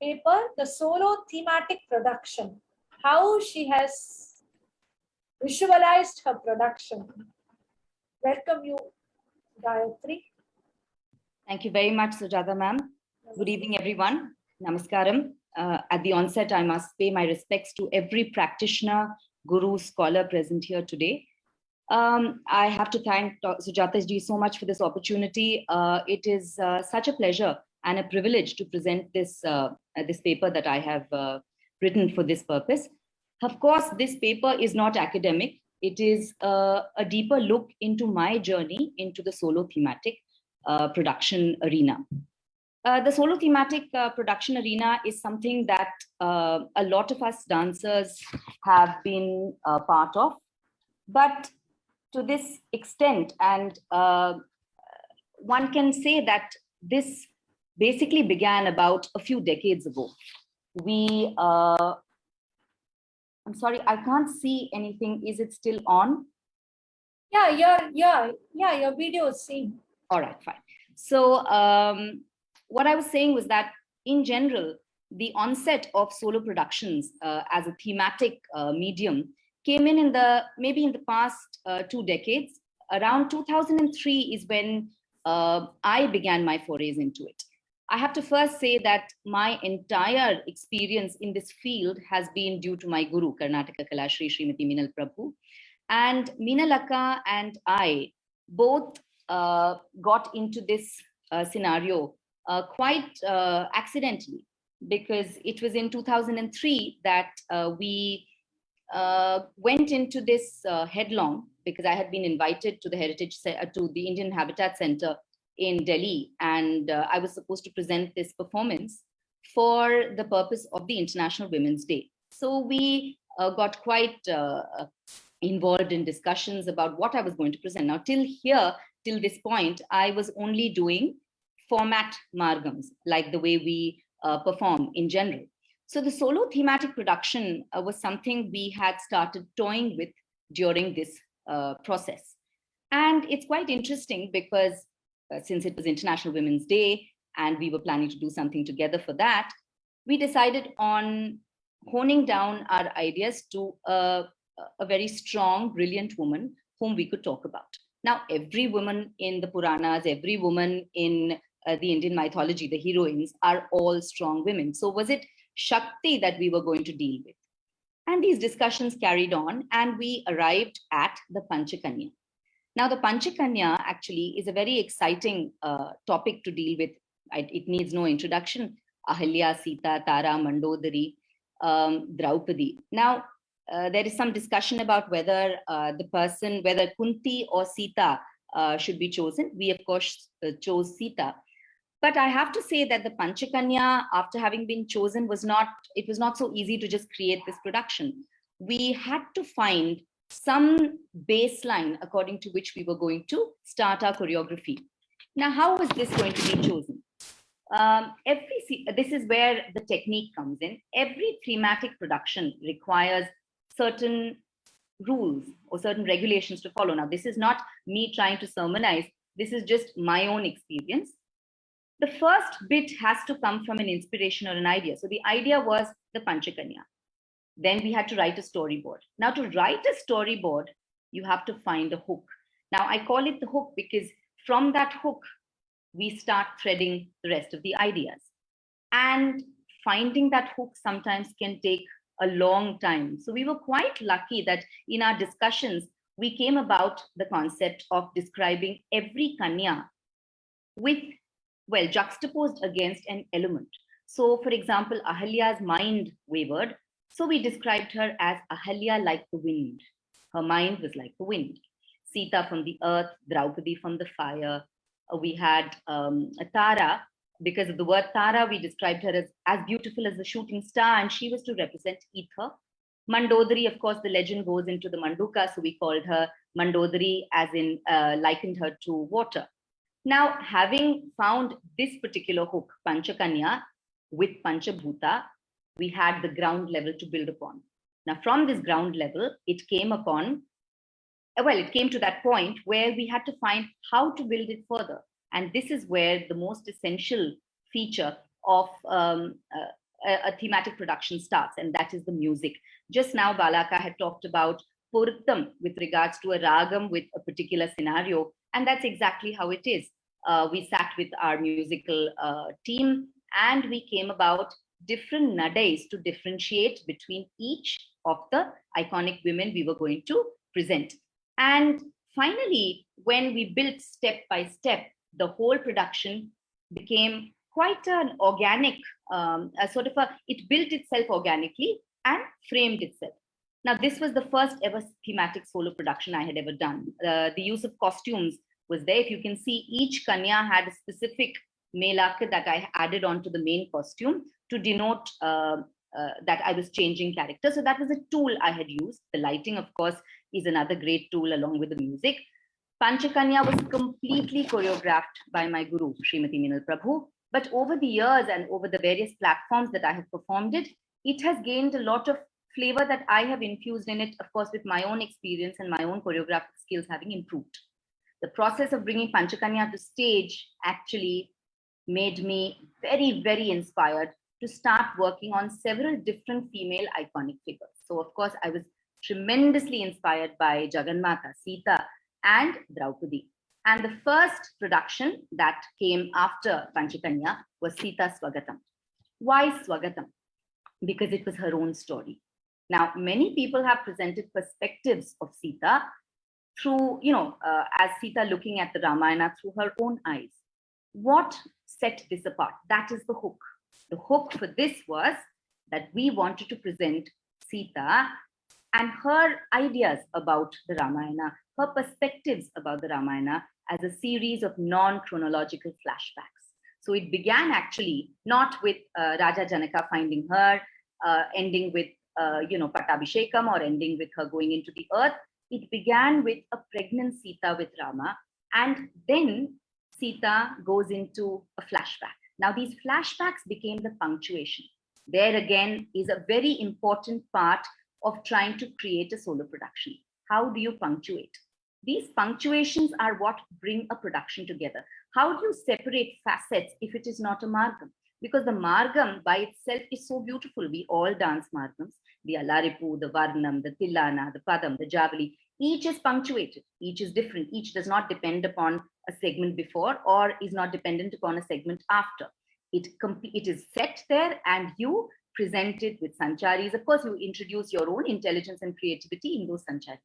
paper, the Solo Thematic Production, how she has visualized her production. Welcome you, Gayatri. Thank you very much, Sujatha ma'am. Good evening, everyone. Namaskaram. At the onset, I must pay my respects to every practitioner, guru, scholar present here today. I have to thank Sujatha ji so much for this opportunity. It is such a pleasure and a privilege to present this, this paper that I have written for this purpose. Of course, this paper is not academic. It is a deeper look into my journey into the solo thematic production arena. The solo thematic production arena is something that a lot of us dancers have been part of, but to this extent, and one can say that this basically began about a few decades ago. We, I'm sorry, I can't see anything. Is it still on? Yeah, your video is seen. All right, fine. So what I was saying was that in general, the onset of solo productions as a thematic medium came in the maybe in the past 2 decades. Around 2003 is when I began my forays into it. I have to first say that my entire experience in this field has been due to my guru, Karnataka Kalashri Srimati Meenal Prabhu. And Meenalaka and I both got into this scenario quite accidentally, because it was in 2003 that we went into this headlong, because I had been invited to the Indian Habitat Center in Delhi, and I was supposed to present this performance for the purpose of the International Women's Day. So we got quite involved in discussions about what I was going to present. Now, till this point, I was only doing format margams, like the way we perform in general. So the solo thematic production was something we had started toying with during this process. And it's quite interesting because since it was International Women's Day and we were planning to do something together for that, we decided on honing down our ideas to a very strong, brilliant woman whom we could talk about. Now, every woman in the Puranas, every woman in the Indian mythology, the heroines, are all strong women. So was it Shakti that we were going to deal with? And these discussions carried on, and we arrived at the Panchakanya. Now, the Panchakanya actually is a very exciting topic to deal with. It needs no introduction. Ahalya, Sita, Tara, Mandodari, Draupadi. Now, there is some discussion about whether whether Kunti or Sita should be chosen. We, of course, chose Sita. But I have to say that the Panchakanya, after having been chosen, was not so easy to just create this production. We had to find some baseline according to which we were going to start our choreography. Now, how was this going to be chosen? This is where the technique comes in. Every thematic production requires certain rules or certain regulations to follow. Now, this is not me trying to sermonize. This is just my own experience. The first bit has to come from an inspiration or an idea. So the idea was the Panchakanya. Then we had to write a storyboard. Now, to write a storyboard, you have to find a hook. Now, I call it the hook because from that hook, we start threading the rest of the ideas. And finding that hook sometimes can take a long time. So we were quite lucky that in our discussions, we came about the concept of describing every Kanya with, well, juxtaposed against an element. So, for example, Ahalya's mind wavered. So we described her as Ahalya like the wind. Her mind was like the wind. Sita from the earth, Draupadi from the fire. We had Tara. Because of the word Tara, we described her as beautiful as the shooting star, and she was to represent ether. Mandodari, of course, the legend goes into the Manduka, so we called her Mandodari, as in likened her to water. Now, having found this particular hook, Panchakanya, with Panchabhuta, we had the ground level to build upon. Now, from this ground level, it came to that point where we had to find how to build it further. And this is where the most essential feature of a thematic production starts, and that is the music. Just now, Balaka had talked about Purtam with regards to a ragam with a particular scenario, and that's exactly how it is. We sat with our musical team, and we came about different nadais to differentiate between each of the iconic women we were going to present. And finally, when we built step by step, the whole production became quite an organic, it built itself organically and framed itself. Now, this was the first ever thematic solo production I had ever done. The use of costumes was there. If you can see, each Kanya had a specific melaka that I added onto the main costume to denote that I was changing character. So that was a tool I had used. The lighting, of course, is another great tool along with the music. Panchakanya was completely choreographed by my guru, Srimati Minal Prabhu. But over the years and over the various platforms that I have performed it, it has gained a lot of flavor that I have infused in it, of course, with my own experience and my own choreographic skills having improved. The process of bringing Panchakanya to stage actually made me very, very inspired to start working on several different female iconic figures. So, of course, I was tremendously inspired by Jagannatha, Sita, and Draupadi. And the first production that came after Panchakanya was Sita Swagatom. Why Swagatom? Because it was her own story. Now, many people have presented perspectives of Sita through, as Sita looking at the Ramayana through her own eyes. What set this apart? That is the hook. The hook for this was that we wanted to present Sita and her ideas about the Ramayana, her perspectives about the Ramayana as a series of non-chronological flashbacks. So it began actually not with Raja Janaka finding her, ending with Pattabhishekam, or ending with her going into the earth. It began with a pregnant Sita with Rama, and then Sita goes into a flashback. Now these flashbacks became the punctuation. There again is a very important part of trying to create a solo production. How do you punctuate? These punctuations are what bring a production together. How do you separate facets if it is not a margam? Because the margam by itself is so beautiful. We all dance margams. The Alaripu, the Varnam, the Tillana, the Padam, the Javali. Each is punctuated. Each is different. Each does not depend upon a segment before or is not dependent upon a segment after. It is set there and you present it with sancharis. Of course, you introduce your own intelligence and creativity in those sancharis.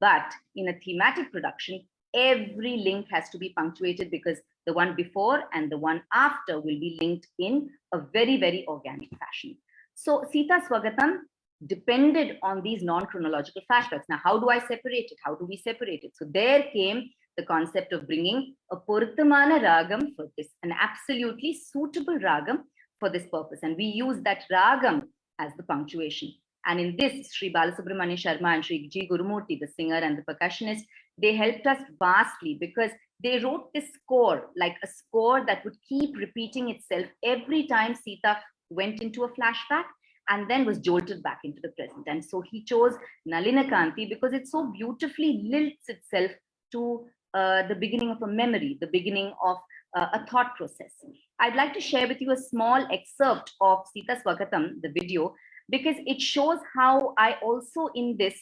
But in a thematic production, every link has to be punctuated because the one before and the one after will be linked in a very, very organic fashion. So Sita Swagatam depended on these non-chronological flashbacks. Now, how do I separate it? How do we separate it? So there came the concept of bringing a Purtamana ragam for this, an absolutely suitable ragam for this purpose. And we use that ragam as the punctuation. And in this, Sri Balasubramanya Sharma and Sri G. Gurumurti, the singer and the percussionist, they helped us vastly because they wrote this score, like a score that would keep repeating itself every time Sita went into a flashback and then was jolted back into the present. And so he chose Nalina Kanti because it so beautifully lilts itself to the beginning of a memory, the beginning of a thought process. I'd like to share with you a small excerpt of Sita Swagatam, the video, because it shows how I also in this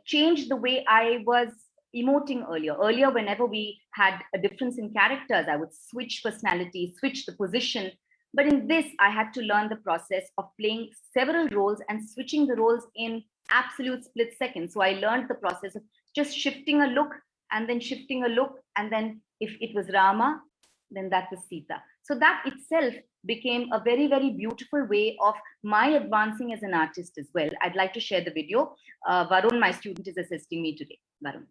changed the way I was emoting earlier. Earlier, whenever we had a difference in characters, I would switch personality, switch the position. But in this, I had to learn the process of playing several roles and switching the roles in absolute split seconds. So I learned the process of just shifting a look and then shifting a look. And then if it was Rama, then that was Sita. So that itself became a very, very beautiful way of my advancing as an artist as well. I'd like to share the video. Varun, my student, is assisting me today. Varun.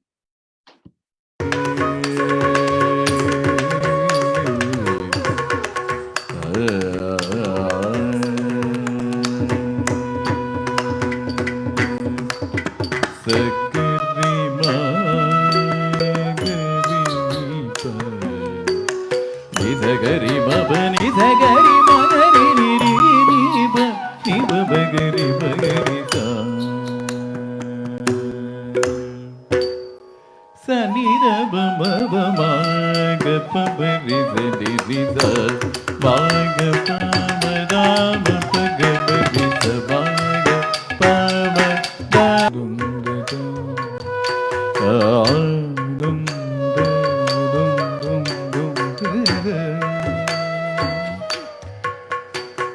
Bhagavama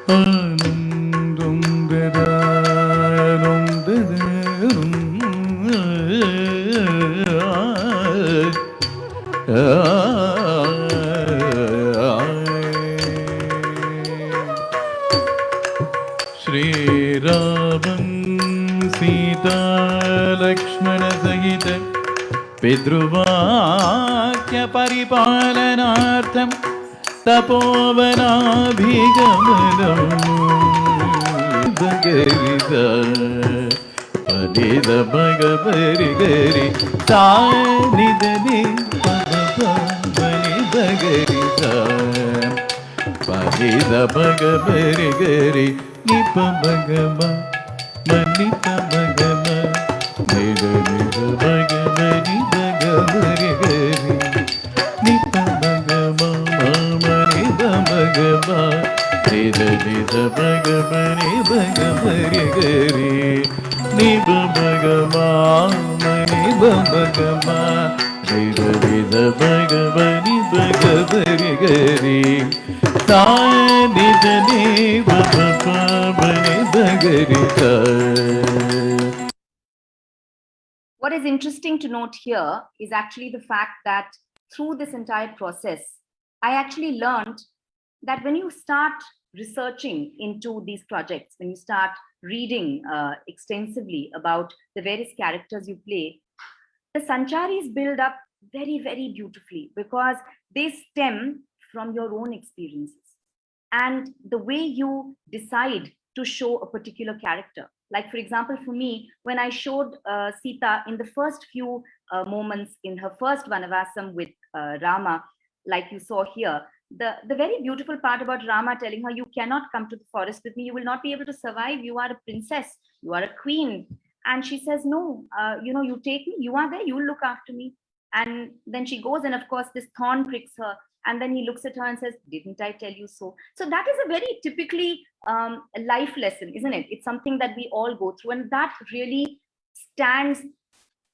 Sita Lakshmana Sahita Pidruvakya Paripalanartham Tapovanaabhigamanam Bhagarita Padida Bhagavarigari Sanidani Padapavani Bhagarita Padida Bhagavarigari Nipa Bhagava Manita Bhagava Nida Nida Bhagavani Bhagavarigari Nipa Bhagava Manita Bhagava Nida Nida Bhagavani Bhagavarigari Nipa Bhagava Manita Bhagava Nida Nida Bhagavani Bhagavarigari What is interesting to note here is actually the fact that through this entire process, I actually learned that when you start researching into these projects, when you start reading extensively about the various characters you play, the Sancharis build up very, very beautifully because they stem from your own experiences and the way you decide to show a particular character. Like, for example, for me, when I showed Sita in the first few moments in her first Vanavasam with Rama, like you saw here, the very beautiful part about Rama telling her, you cannot come to the forest with me, you will not be able to survive, you are a princess, you are a queen. And she says, no, you take me, you are there, you will look after me. And then she goes, and of course, this thorn pricks her. And then he looks at her and says, didn't I tell you so? So that is a very typically life lesson, isn't it? It's something that we all go through. And that really stands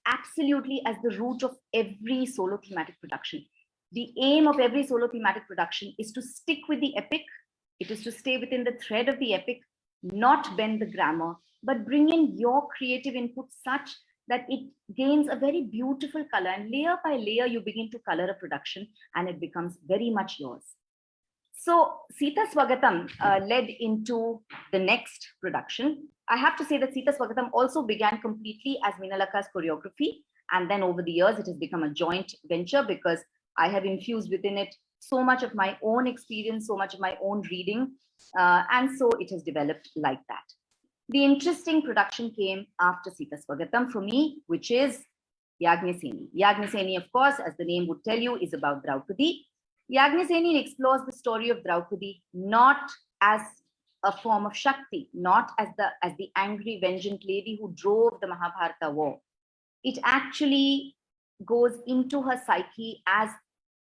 absolutely as the root of every solo thematic production. The aim of every solo thematic production is to stick with the epic. It is to stay within the thread of the epic, not bend the grammar, but bring in your creative input such that it gains a very beautiful color, and layer by layer you begin to color a production and it becomes very much yours. So Sita Swagatom led into the next production. I have to say that Sita Swagatom also began completely as Minalaka's choreography, and then over the years it has become a joint venture because I have infused within it so much of my own experience, so much of my own reading, and so it has developed like that. The interesting production came after Sita Swagatom for me, which is Yagniseni. Yagniseni, of course, as the name would tell you, is about Draupadi. Yagniseni explores the story of Draupadi not as a form of Shakti, not as the angry, vengeant lady who drove the Mahabharata war. It actually goes into her psyche as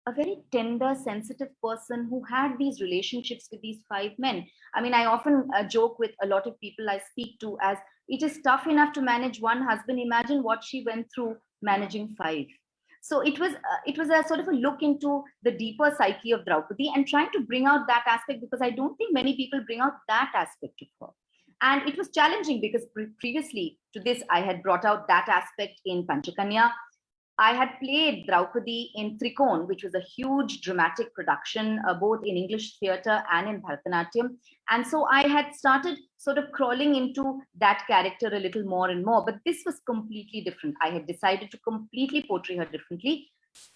a very tender, sensitive person who had these relationships with these 5 men. I mean, I often joke with a lot of people I speak to as, it is tough enough to manage one husband. Imagine what she went through managing 5. So it was a sort of a look into the deeper psyche of Draupadi and trying to bring out that aspect, because I don't think many people bring out that aspect of her. And it was challenging because previously to this, I had brought out that aspect in Panchakanya. I had played Draupadi in Trikon, which was a huge dramatic production, both in English theatre and in Bharatanatyam. And so I had started sort of crawling into that character a little more and more, but this was completely different. I had decided to completely portray her differently.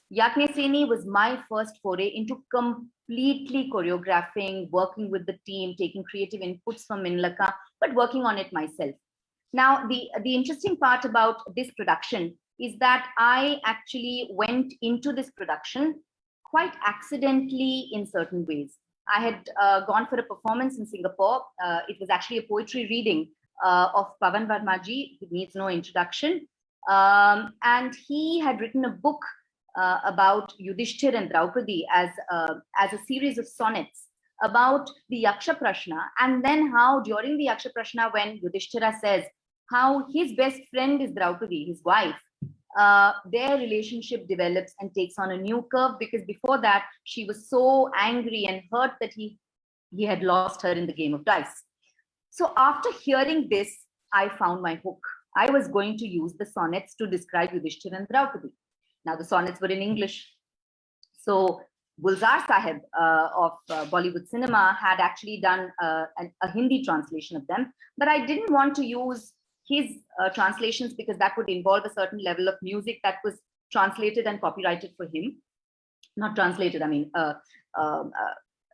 Yagniseni was my first foray into completely choreographing, working with the team, taking creative inputs from Minlaka, but working on it myself. Now, the interesting part about this production is that I actually went into this production quite accidentally in certain ways. I had gone for a performance in Singapore. It was actually a poetry reading of Pavan Varmaji, who needs no introduction. And he had written a book about Yudhishthir and Draupadi as a series of sonnets about the Yaksha Prashna, and then how during the Yaksha Prashna, when Yudhishthira says how his best friend is Draupadi, his wife, their relationship develops and takes on a new curve, because before that she was so angry and hurt that he he had lost her in the game of dice. So after hearing this, I found my hook. I was going to use the sonnets to describe Yudhishthir and Draupadi. Now the sonnets were in English. So Gulzar Sahib of Bollywood cinema had actually done a Hindi translation of them, but I didn't want to use his translations because that would involve a certain level of music that was translated and copyrighted for him. Not translated, I mean,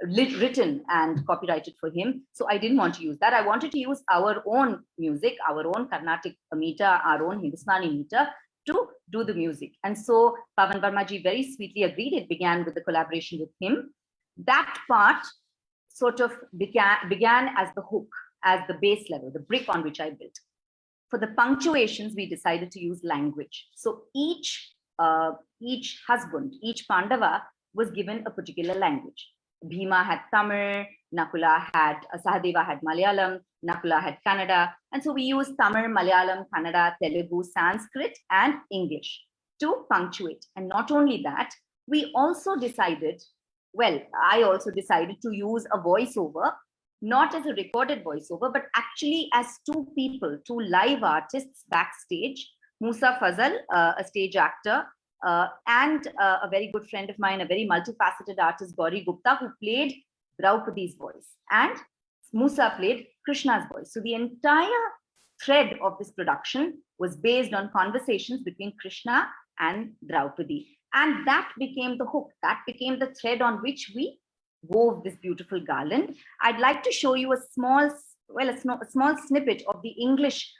written and copyrighted for him. So I didn't want to use that. I wanted to use our own music, our own Carnatic meter, our own Hindustani meter to do the music. And so Pavan Verma ji very sweetly agreed. It began with the collaboration with him. That part sort of began as the hook, as the base level, the brick on which I built. For the punctuations, we decided to use language. So each husband, each Pandava was given a particular language. Bhima had Tamil, Nakula had, Sahadeva had Malayalam, Nakula had Kannada. And so we used Tamil, Malayalam, Kannada, Telugu, Sanskrit, and English to punctuate. And not only that, we also decided, well, I also decided to use a voiceover, not as a recorded voiceover, but actually as two people, two live artists backstage, Musa Fazal, a stage actor, and a very good friend of mine, a very multifaceted artist, Gauri Gupta, who played Draupadi's voice, and Musa played Krishna's voice. So the entire thread of this production was based on conversations between Krishna and Draupadi. And that became the hook, that became the thread on which we wove this beautiful garland. I'd like to show you a small snippet of the English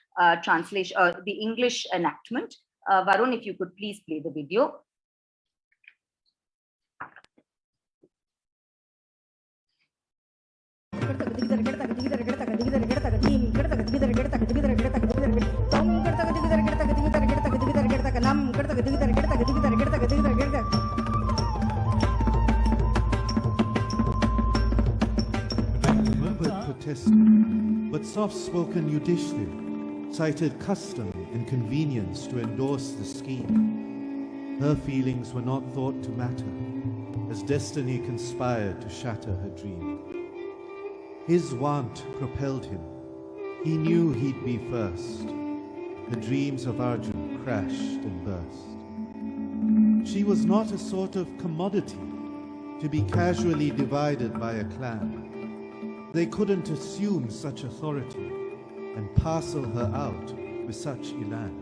translation, the English enactment. Varun, if you could please play the video. But soft-spoken Yudhishthir cited custom and convenience to endorse the scheme. Her feelings were not thought to matter, as destiny conspired to shatter her dream. His want propelled him. He knew he'd be first. The dreams of Arjun crashed and burst. She was not a sort of commodity to be casually divided by a clan. They couldn't assume such authority and parcel her out with such elan.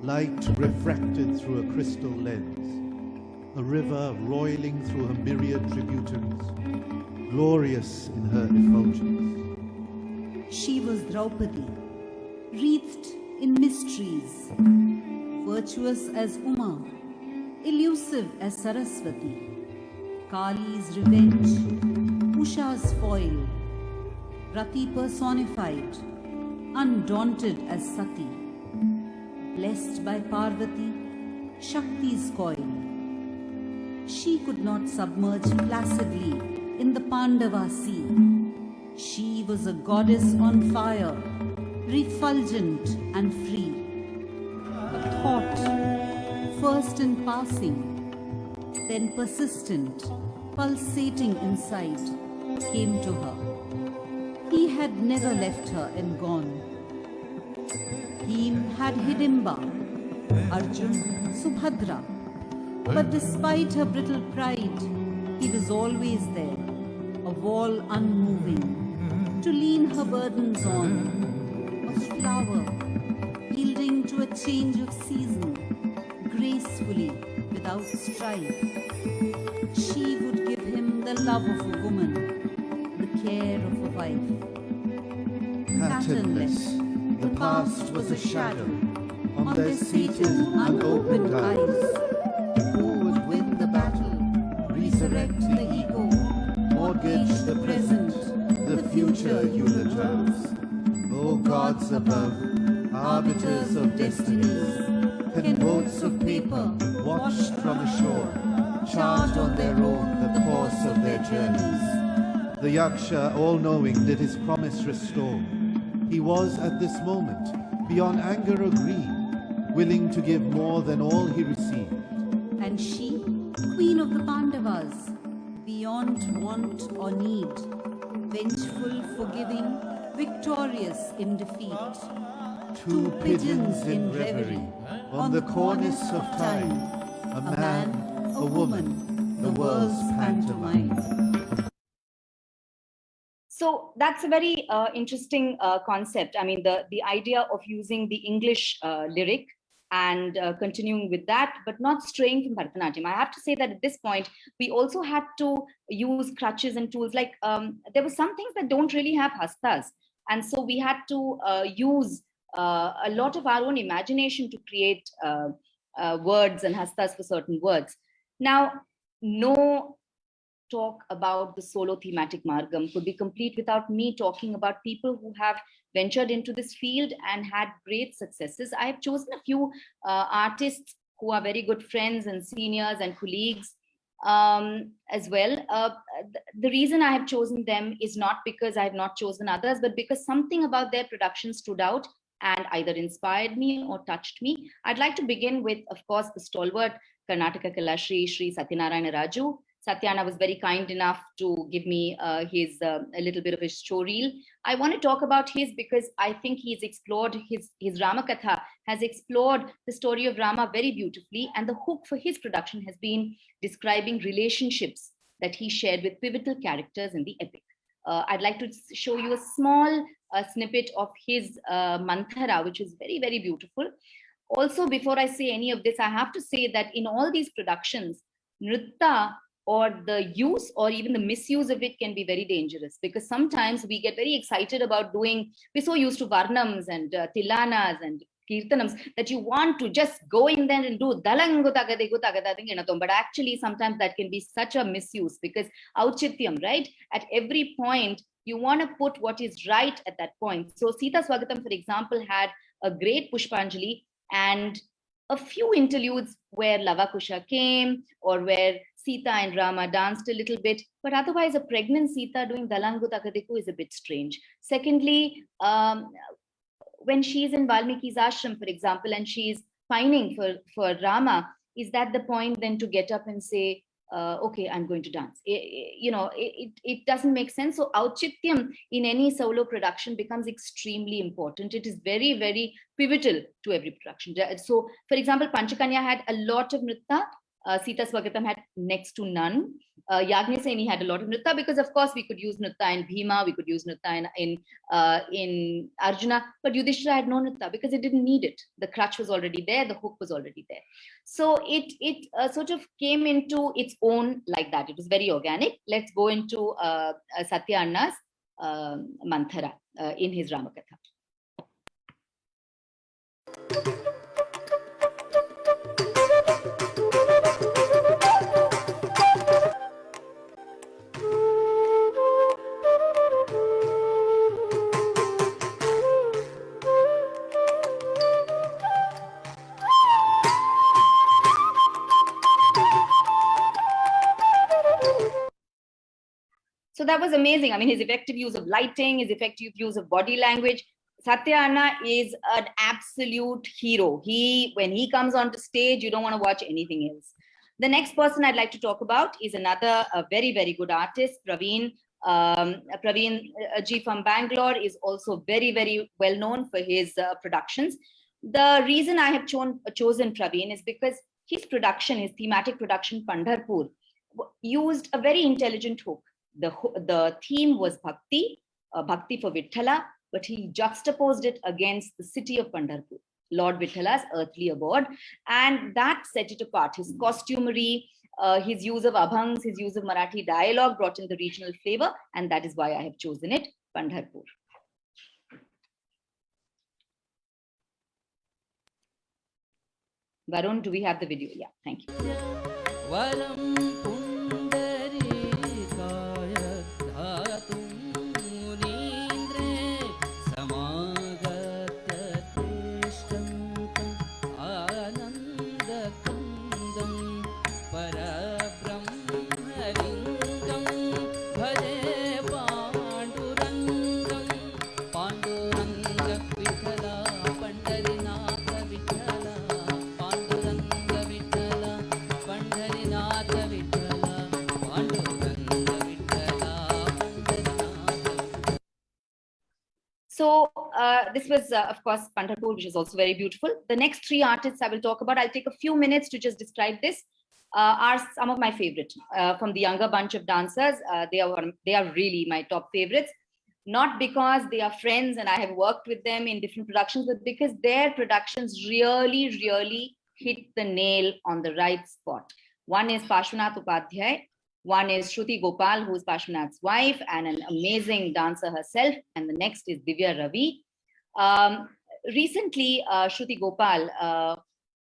Light refracted through a crystal lens, a river roiling through her myriad tributaries, glorious in her effulgence. She was Draupadi, wreathed in mysteries, virtuous as Uma, elusive as Saraswati, Kali's revenge, Usha's foil, Rati personified, undaunted as Sati, blessed by Parvati, Shakti's coil. She could not submerge placidly in the Pandava sea. She was a goddess on fire, refulgent and free. A thought, first in passing, then persistent, pulsating inside, came to her. He had never left her and gone. Him had Hidimba, Arjun, Subhadra. But despite her brittle pride, he was always there, a wall unmoving, to lean her burdens on, a flower, yielding to a change of season, gracefully, without strife. She would give him the love of a woman, the care of a wife. Patternless, the past was a shadow on their seated, unopened eyes. Who would win the battle, resurrect the ego, mortgage the present, the future eulogize. O gods above, arbiters of destinies, can boats of paper, washed from a shore, chart on their own the course of their journeys. The Yaksha, all-knowing, did his promise restore. He was at this moment, beyond anger or greed, willing to give more than all he received. And she, queen of the Pandavas, beyond want or need, vengeful, forgiving, victorious in defeat. Two pigeons in reverie, on the cornice of time, a man, a woman, the world's pantomime. So that's a very interesting concept. I mean, the idea of using the English lyric and continuing with that, but not straying from Bharatanatyam. I have to say that at this point, we also had to use crutches and tools. Like there were some things that don't really have hastas. And so we had to use a lot of our own imagination to create words and hastas for certain words. Now, no talk about the solo thematic margam could be complete without me talking about people who have ventured into this field and had great successes. I have chosen a few artists who are very good friends and seniors and colleagues as well. The reason I have chosen them is not because I have not chosen others, but because something about their production stood out and either inspired me or touched me. I'd like to begin with, of course, the stalwart Karnataka Kalashri, Sri Satyanarayana Raju. Satyana was very kind enough to give me a little bit of his showreel. I want to talk about his because I think he's explored his Rama Katha, has explored the story of Rama very beautifully, and the hook for his production has been describing relationships that he shared with pivotal characters in the epic. I'd like to show you a small snippet of his Manthara, which is very, very beautiful. Also, before I say any of this, I have to say that in all these productions, Nritta or the use or even the misuse of it can be very dangerous, because sometimes we get very excited about doing, we're so used to varnams and tilanas and kirtanams that you want to just go in there and do dalangu tagade gutagada, but actually sometimes that can be such a misuse, because auchityam, right? At every point, you want to put what is right at that point. So Sita Swagatom, for example, had a great Pushpanjali and a few interludes where Lavakusha came or where Sita and Rama danced a little bit, but otherwise a pregnant Sita doing Dalangu Takadiku is a bit strange. Secondly, when she's in Valmiki's ashram, for example, and she's pining for Rama, is that the point then to get up and say, okay, I'm going to dance? It doesn't make sense. So auchityam in any solo production becomes extremely important. It is very, very pivotal to every production. So, for example, Panchakanya had a lot of nritta. Sita Swagatam had next to none. Yagneseni had a lot of nritta because, of course, we could use nritta in Bhima, we could use nritta in Arjuna, but Yudhishthira had no nritta because it didn't need it. The crutch was already there, the hook was already there. So it sort of came into its own like that. It was very organic. Let's go into Satya Anna's Manthara in his Ramakatha. So that was amazing. I mean, his effective use of lighting, his effective use of body language. Satya Anna is an absolute hero. When he comes onto stage, you don't want to watch anything else. The next person I'd like to talk about is another very, very good artist, Praveen. Praveen Ji from Bangalore is also very, very well known for his productions. The reason I have chosen Praveen is because his production, his thematic production, Pandharpur, used a very intelligent hook. The theme was bhakti, bhakti for Vithala, but he juxtaposed it against the city of Pandharpur, Lord Vitthala's earthly abode, and that set it apart. His costumery, his use of abhangs, his use of Marathi dialogue brought in the regional flavor, and that is why I have chosen it, Pandharpur. Varun, do we have the video? Yeah, thank you. Nath Vithala. So this was, of course, Pandharpur, which is also very beautiful. The next three artists I will talk about, I'll take a few minutes to just describe this, are some of my favorite from the younger bunch of dancers. They are really my top favorites, not because they are friends and I have worked with them in different productions, but because their productions really, really hit the nail on the right spot. One is Parshwanath Upadhye. One is Shruti Gopal, who is Parshwanath's wife and an amazing dancer herself. And the next is Divya Ravi. Recently, Shruti Gopal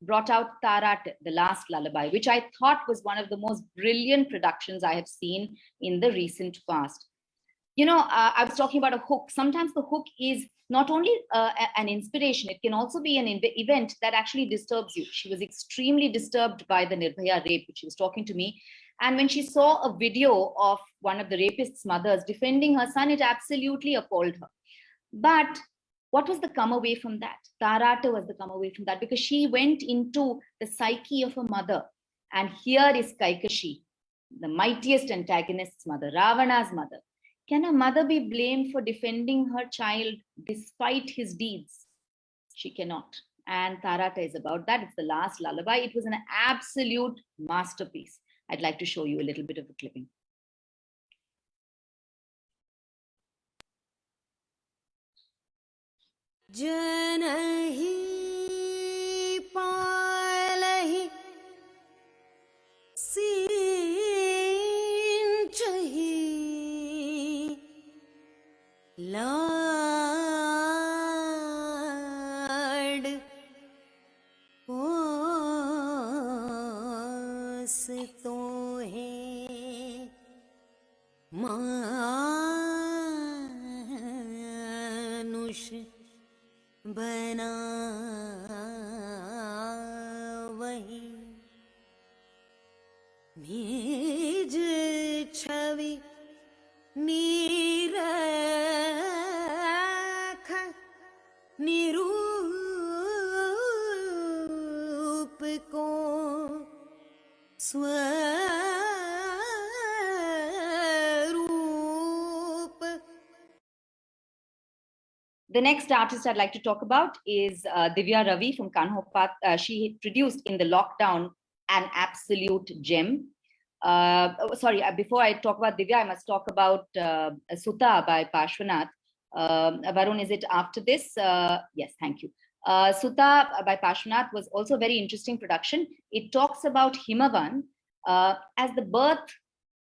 brought out Thaaratu, the last lullaby, which I thought was one of the most brilliant productions I have seen in the recent past. You know, I was talking about a hook. Sometimes the hook is not only an inspiration, it can also be an event that actually disturbs you. She was extremely disturbed by the Nirbhaya rape, which she was talking to me. And when she saw a video of one of the rapist's mothers defending her son, it absolutely appalled her. But what was the come away from that? Thaaratu was the come away from that, because she went into the psyche of a mother. And here is Kaikeshi, the mightiest antagonist's mother, Ravana's mother. Can a mother be blamed for defending her child despite his deeds? She cannot. And Thaaratu is about that. It's the last lullaby. It was an absolute masterpiece. I'd like to show you a little bit of a clipping. Janaki palahi sinchahi laad posto hai manush bana wahi nij chhavi nirakha niroop ko swaroop. The next artist I'd like to talk about is Divya Ravi from Kanhopat. She produced in the lockdown an absolute gem. Before I talk about Divya, I must talk about SUTA by Parshwanath. Varun, is it after this? Yes, thank you. SUTA by Parshwanath was also a very interesting production. It talks about Himavan as the birth,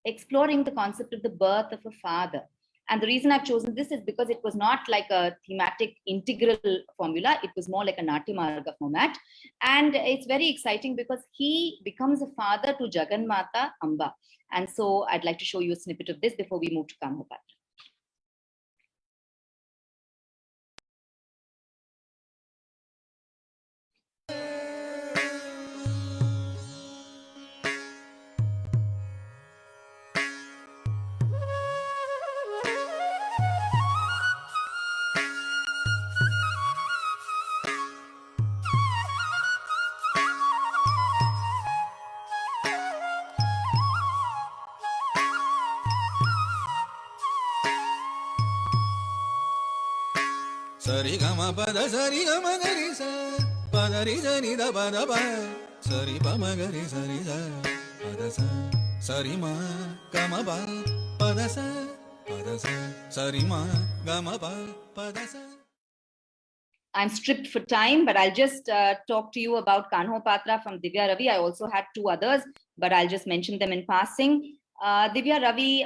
exploring the concept of the birth of a father. And the reason I've chosen this is because it was not like a thematic integral formula. It was more like a Natya Marga format. And it's very exciting because he becomes a father to Jagannatha Amba. And so I'd like to show you a snippet of this before we move to Kanhopat. Sari gama pada sari gama gari sa pada ri sa ni da pada pa sari pa ma gari sari sa pada sa sari ma gama pa pada sa sari ma gama pa pada sa. I'm stripped for time, but I'll just talk to you about Kanhopatra from Divya Ravi. I also had two others, but I'll just mention them in passing. Divya Ravi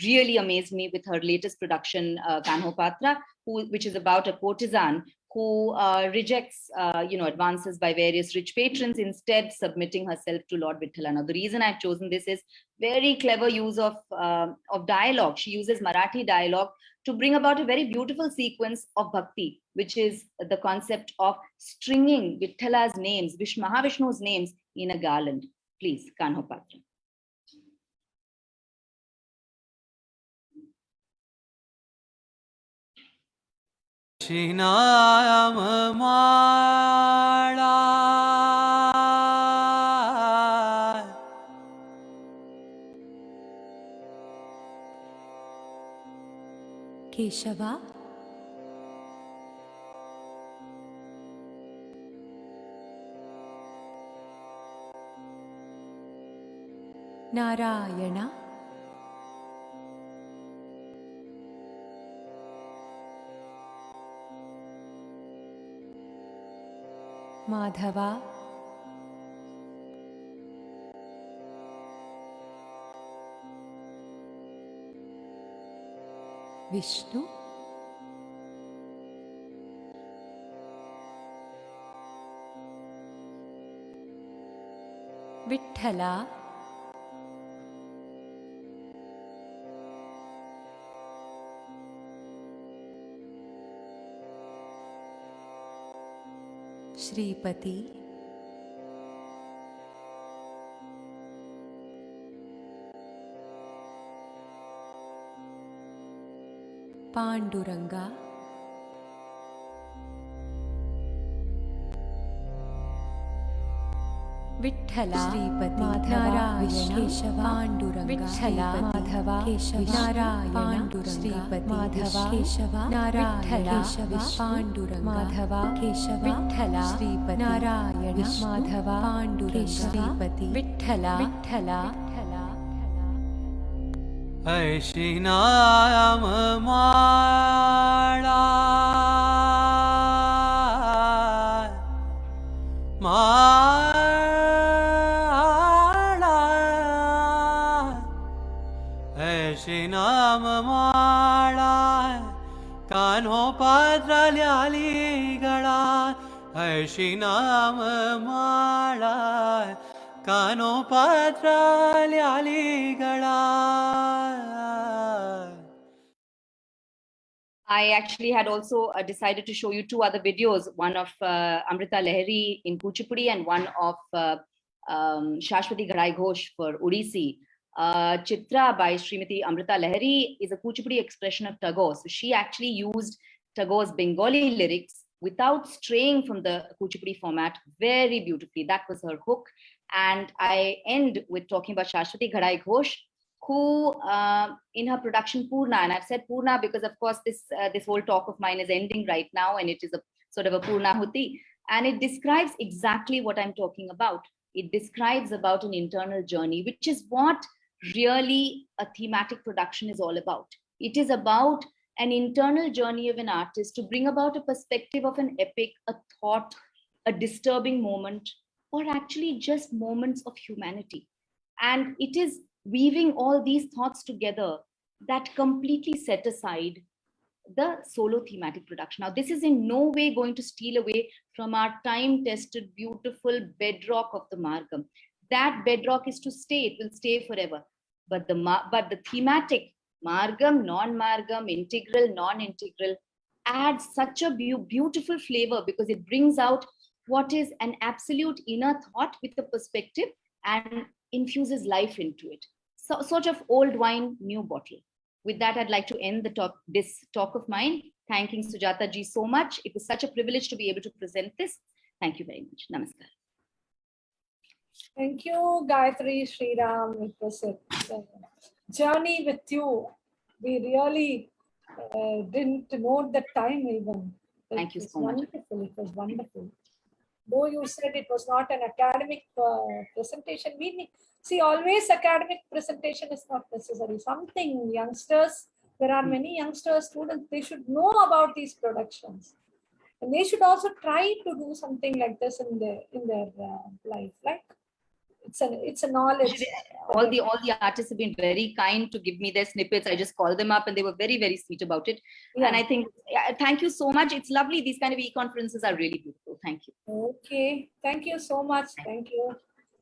really amazed me with her latest production, Kanhopatra, which is about a courtesan who rejects advances by various rich patrons, instead submitting herself to Lord Vithala. Now, the reason I've chosen this is very clever use of dialogue. She uses Marathi dialogue to bring about a very beautiful sequence of bhakti, which is the concept of stringing Vitthala's names, Mahavishnu's names in a garland. Please, Kanhopatra. Shinam Mala Keshava, Narayana, Madhava, Vishnu, Vitthala, Shripati, Panduranga, Vitthala, Shripati, Madhava, Keshava, Panduranga, Vitthala, Madhava, Keshava, Narayana, Shripati, Madhava, Keshava, Narayana, Panduranga, Madhava, Keshava, Vitthala, Shripati, Narayana, Madhava, Panduranga, Shripati, Vitthala, Vitthala, ऐशी नाम माळा माळा ऐशी नाम माळा कानोपाद्राल्याली गळा ऐशी नाम माळा कानोपाद्राल्याली गळा. I actually had also decided to show you two other videos, one of Amrita Lahiri in Kuchipudi and one of Shashwati Garai Ghosh for Odissi. Chitra by Srimati Amrita Lahiri is a Kuchipudi expression of Tagore. So she actually used Tagore's Bengali lyrics without straying from the Kuchipudi format very beautifully. That was her hook. And I end with talking about Shashwati Garai Ghosh, who in her production Poorna, and I've said Poorna because of course this whole talk of mine is ending right now, and it is a sort of a Poornahuti, and it describes exactly what I'm talking about. It describes about an internal journey, which is what really a thematic production is all about. It is about an internal journey of an artist to bring about a perspective of an epic, a thought, a disturbing moment, or actually just moments of humanity. And it is weaving all these thoughts together that completely set aside the solo thematic production. Now, this is in no way going to steal away from our time-tested, beautiful bedrock of the Margam. That bedrock is to stay, it will stay forever. But the thematic, Margam, non-Margam, integral, non-integral, adds such a beautiful flavor because it brings out what is an absolute inner thought with a perspective and infuses life into it. So, sort of old wine, new bottle. With that, I'd like to end this talk of mine, thanking Sujatha ji so much. It was such a privilege to be able to present this. Thank you very much. Namaskar. Thank you, Gayatri Sriram. It was a journey with you. We really didn't know the time even. Thank you so much. Wonderful. It was wonderful. Though you said it was not an academic presentation, see, always academic presentation is not necessary. Something youngsters, there are many youngsters, students, they should know about these productions. And they should also try to do something like this in their life. Like it's a knowledge. All the artists have been very kind to give me their snippets. I just called them up and they were very, very sweet about it. Yeah. And I think, thank you so much. It's lovely. These kind of e-conferences are really beautiful. Thank you. Okay. Thank you so much. Thank you.